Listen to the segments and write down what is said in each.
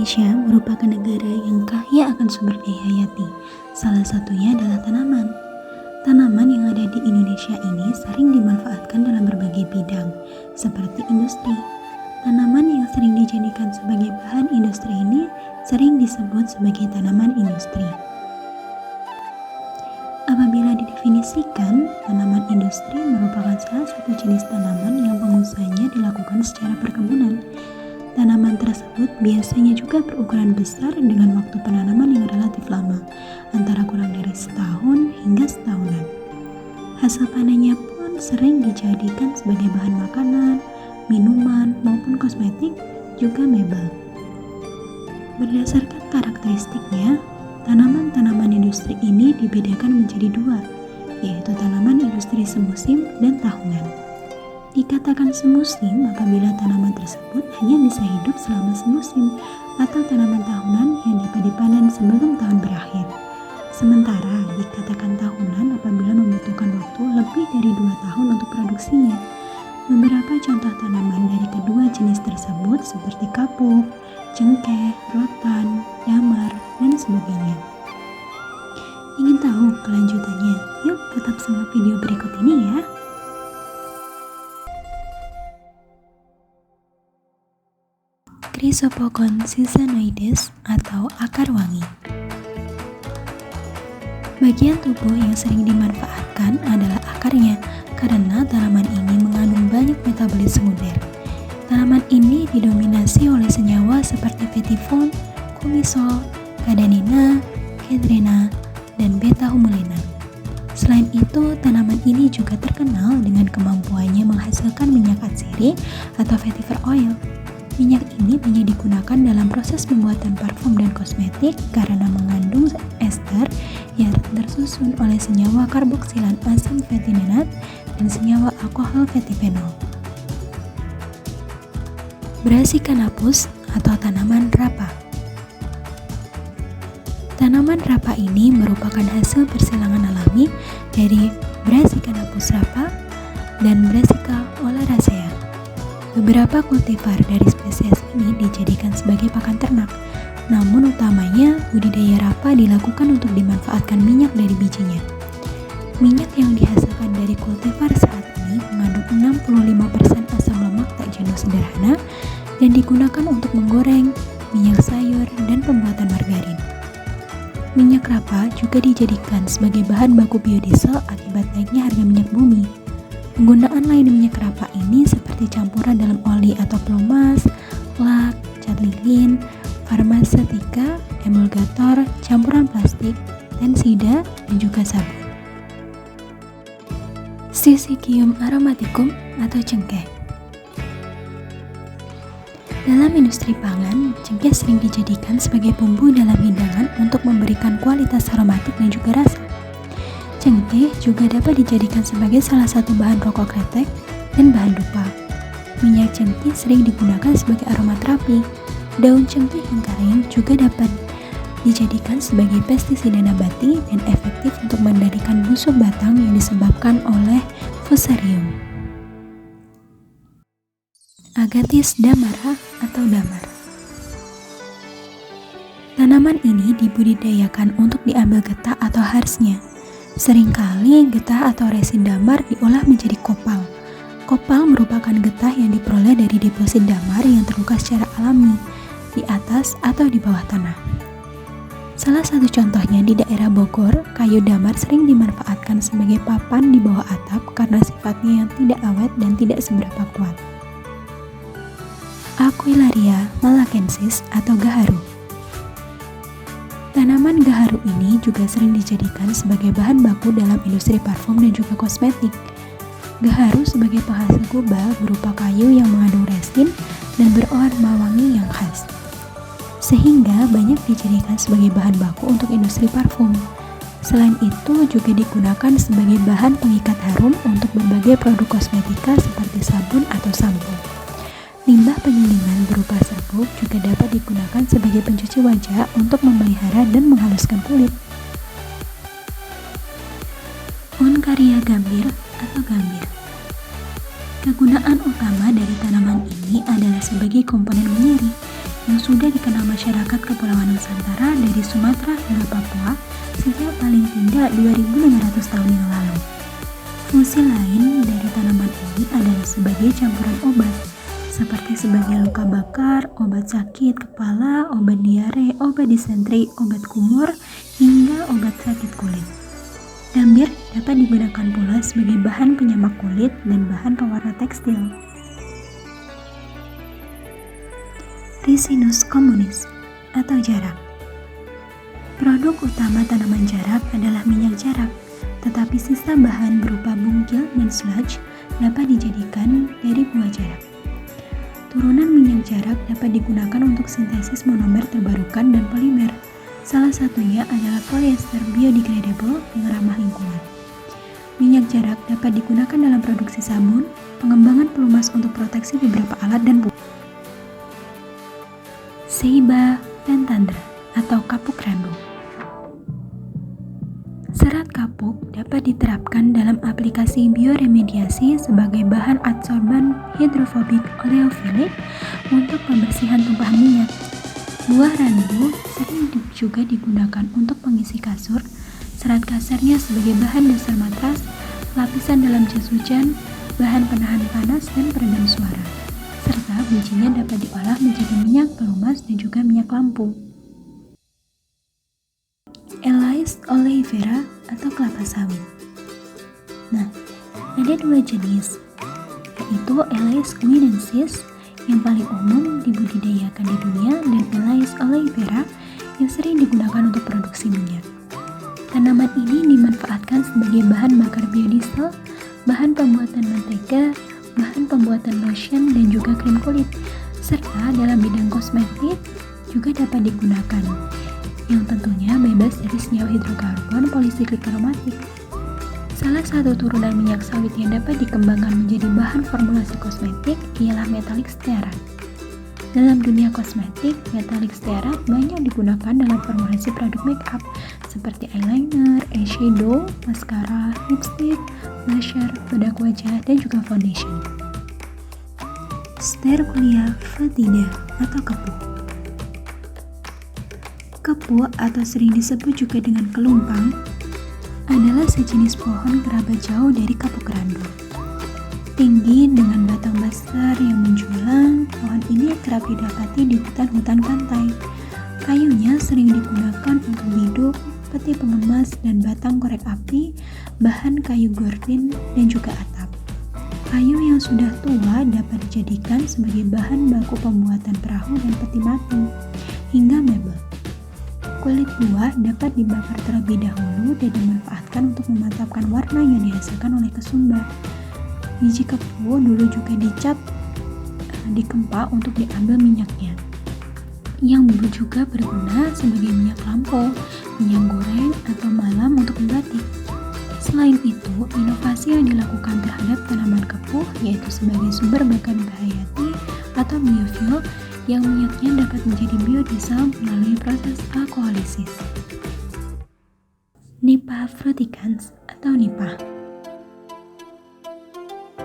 Indonesia merupakan negara yang kaya akan sumber daya hayati. Salah satunya adalah tanaman. Tanaman yang ada di Indonesia ini sering dimanfaatkan dalam berbagai bidang, seperti industri. Tanaman yang sering dijadikan sebagai bahan industri ini sering disebut sebagai tanaman industri. Apabila didefinisikan, tanaman industri merupakan salah satu jenis tanaman yang pengusahanya dilakukan secara perkebunan. Tanaman tersebut biasanya juga berukuran besar dengan waktu penanaman yang relatif lama, antara kurang dari setahun hingga setahunan. Hasil panennya pun sering dijadikan sebagai bahan makanan, minuman, maupun kosmetik, juga mebel. Berdasarkan karakteristiknya, tanaman-tanaman industri ini dibedakan menjadi dua, yaitu tanaman industri semusim dan tahunan. Dikatakan semusim apabila tanaman tersebut hanya bisa hidup selama semusim, atau tanaman tahunan yang dapat dipanen sebelum tahun berakhir. Sementara dikatakan tahunan apabila membutuhkan waktu lebih dari 2 tahun untuk produksinya. Beberapa contoh tanaman dari kedua jenis tersebut seperti kapuk, cengkeh, rotan, damar, dan sebagainya. Ingin tahu kelanjutannya? Yuk tetap simak video berikut ini ya. Chrysopokon sisanoides atau akar wangi. Bagian tubuh yang sering dimanfaatkan adalah akarnya, karena tanaman ini mengandung banyak metabolit sekunder. Tanaman ini didominasi oleh senyawa seperti petifon, kumisol, kadanina, kedrena, dan beta-humulina. Selain itu, tanaman ini juga terkenal dengan kemampuannya menghasilkan minyak atsiri atau vetiver oil. Minyak ini banyak digunakan dalam proses pembuatan parfum dan kosmetik karena mengandung ester yang tersusun oleh senyawa karboksilan asam fetininat dan senyawa alkohol fetiphenol. Brassicanthus atau tanaman rapa. Tanaman rapa ini merupakan hasil persilangan alami dari Brassicanthus rapa dan Brassica oleracea. Beberapa kultivar dari spesies ini dijadikan sebagai pakan ternak, namun utamanya budidaya rapa dilakukan untuk dimanfaatkan minyak dari bijinya. Minyak yang dihasilkan dari kultivar saat ini mengandung 65% asam lemak tak jenuh sederhana dan digunakan untuk menggoreng, minyak sayur, dan pembuatan margarin. Minyak rapa juga dijadikan sebagai bahan baku biodiesel akibat naiknya harga minyak bumi. Penggunaan lain minyak rapa ini seperti campuran dalam oli atau pelumas, lak, cat lilin, farmasetika, emulgator, campuran plastik, tensida, dan juga sabun. Syzygium aromaticum atau cengkeh. Dalam industri pangan, cengkeh sering dijadikan sebagai bumbu dalam hidangan untuk memberikan kualitas aromatik dan juga rasa. Cengkeh juga dapat dijadikan sebagai salah satu bahan rokok kretek dan bahan dupa. Minyak cengkeh sering digunakan sebagai aromaterapi. Daun cengkeh yang kering juga dapat dijadikan sebagai pestisida nabati dan efektif untuk mengendalikan busuk batang yang disebabkan oleh Fusarium. Agathis damara atau damar. Tanaman ini dibudidayakan untuk diambil getah atau harsnya. Seringkali getah atau resin damar diolah menjadi kopal. Kopal merupakan getah yang diperoleh dari deposit damar yang terluka secara alami, di atas atau di bawah tanah. Salah satu contohnya di daerah Bogor, kayu damar sering dimanfaatkan sebagai papan di bawah atap karena sifatnya yang tidak awet dan tidak seberapa kuat. Aquilaria malacensis atau gaharu. Tanaman gaharu ini juga sering dijadikan sebagai bahan baku dalam industri parfum dan juga kosmetik. Gaharu sebagai penghasil kubal berupa kayu yang mengandung resin dan beraroma wangi yang khas, sehingga banyak dijadikan sebagai bahan baku untuk industri parfum. Selain itu juga digunakan sebagai bahan pengikat harum untuk berbagai produk kosmetika seperti sabun atau sampo. Limbah penyulingan berupa serbuk juga dapat digunakan sebagai pencuci wajah untuk memelihara dan menghaluskan kulit. Oncaria gambir atau gambir. Kegunaan utama dari tanaman ini adalah sebagai komponen menyeri. yang sudah dikenal masyarakat Kepulauan Nusantara dari Sumatera hingga Papua sejak paling tidak 2.500 tahun yang lalu. Fungsi lain dari tanaman ini adalah sebagai campuran obat, seperti sebagai luka bakar, obat sakit kepala, obat diare, obat disentri, obat kumur, hingga obat sakit kulit. Gambir dapat digunakan pula sebagai bahan penyamak kulit dan bahan pewarna tekstil. Ricinus communis atau jarak. Produk utama tanaman jarak adalah minyak jarak, tetapi sisa bahan berupa bungkil dan sludge dapat dijadikan dari buah jarak. Turunan minyak jarak dapat digunakan untuk sintesis monomer terbarukan dan polimer. Salah satunya adalah polyester biodegradable yang ramah lingkungan. Minyak jarak dapat digunakan dalam produksi sabun, pengembangan pelumas untuk proteksi beberapa alat dan buku. Ceiba pentandra atau kapuk randu. Serat kapuk dapat diterapkan dalam aplikasi bioremediasi sebagai bahan adsorban hidrofobik oleofilik untuk pembersihan tumpahan minyak. Buah randu sering juga digunakan untuk pengisi kasur, serat kasarnya sebagai bahan dasar matras, lapisan dalam jas hujan, bahan penahan panas dan peredam suara, serta bijinya dapat diolah menjadi minyak pelumas dan juga minyak lampu. Elais oleifera atau kelapa sawit. Nah, ada dua jenis, yaitu Elais guinensis yang paling umum dibudidayakan di dunia dan Elais oleifera yang sering digunakan untuk produksi minyak. Tanaman ini dimanfaatkan sebagai bahan bakar biodiesel, bahan pembuatan mentega, bahan pembuatan lotion dan juga krim kulit, serta dalam bidang kosmetik juga dapat digunakan, yang tentunya bebas dari senyawa hidrokarbon polisiklik aromatik. Salah satu turunan minyak sawit yang dapat dikembangkan menjadi bahan formulasi kosmetik ialah metalik stearat. Dalam dunia kosmetik, metalik stearat banyak digunakan dalam formulasi produk makeup seperti eyeliner, eyeshadow, maskara, lipstick, blusher, bedak wajah, dan juga foundation. Sterculia foetida atau kepu. Kepu atau sering disebut juga dengan kelumpang adalah sejenis pohon kerabat jauh dari kapuk randu. Tinggi dengan batang besar yang menjulang, pohon ini kerap didapati di hutan-hutan pantai. Kayunya sering digunakan untuk biduk, peti pengemas, dan batang korek api, bahan kayu gordin, dan juga atap. Kayu yang sudah tua dapat dijadikan sebagai bahan baku pembuatan perahu dan peti mati, hingga mebel. Kulit buah dapat dibakar terlebih dahulu dan dimanfaatkan untuk memantapkan warna yang dihasilkan oleh kesumba. Biji kepu dulu juga dicap dikempa untuk diambil minyaknya, yang juga berguna sebagai minyak lampu, minyak goreng, atau malam untuk membatik. Selain itu, inovasi yang dilakukan terhadap tanaman kepu yaitu sebagai sumber bakar hayati atau biofuel yang minyaknya dapat menjadi biodiesel melalui proses alkoholisis. Nipah fruticans atau nipah.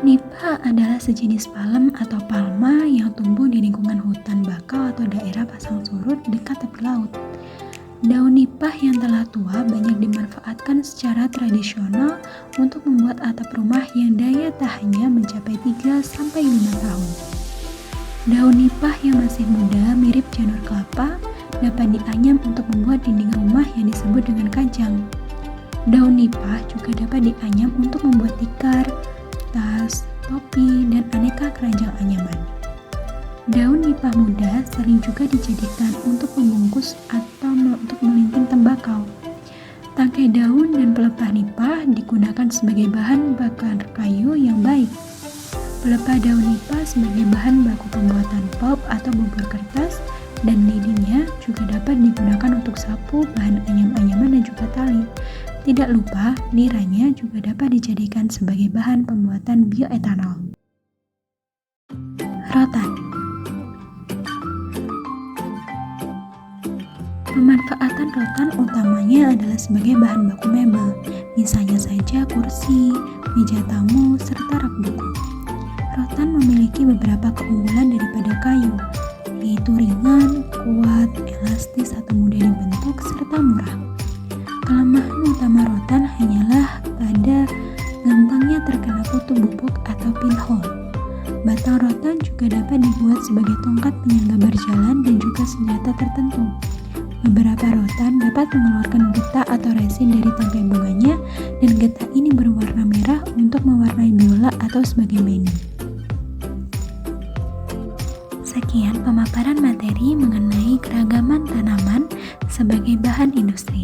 Nipah adalah sejenis palem atau palma yang tumbuh di lingkungan hutan bakau atau daerah pasang surut dekat tepi laut. Daun nipah yang telah tua banyak dimanfaatkan secara tradisional untuk membuat atap rumah yang daya tahannya mencapai 3-5 tahun. Daun nipah yang masih muda mirip janur kelapa dapat dianyam untuk membuat dinding rumah yang disebut dengan kajang. Daun nipah juga dapat dianyam untuk membuat tikar, tas, topi, dan aneka keranjang anyaman. Daun nipah muda sering juga dijadikan untuk membungkus atau untuk melinting tembakau. Tangkai daun dan pelepah nipah digunakan sebagai bahan bakar kayu yang baik. Pelepah daun nipah sebagai bahan baku pembuatan pulp atau bubur kertas, dan lilinya juga dapat digunakan untuk sapu, bahan anyam-anyaman, dan juga tali. Tidak lupa, niranya juga dapat dijadikan sebagai bahan pembuatan bioetanol. Rotan. Pemanfaatan rotan utamanya adalah sebagai bahan baku mebel, misalnya saja kursi, meja tamu, serta rak buku. Rotan memiliki beberapa keunggulan daripada kayu, yaitu ringan, kuat, elastis atau mudah dibentuk, serta murah. Kelemahan utama rotan hanyalah pada gentangnya terkena kutu bubuk atau pinhole. Batang rotan juga dapat dibuat sebagai tongkat penyangga berjalan dan juga senjata tertentu. Beberapa rotan dapat mengeluarkan getah atau resin dari tangkai bunganya, dan getah ini berwarna merah untuk mewarnai biola atau sebagai menu. Sekian pemaparan materi mengenai keragaman tanaman sebagai bahan industri.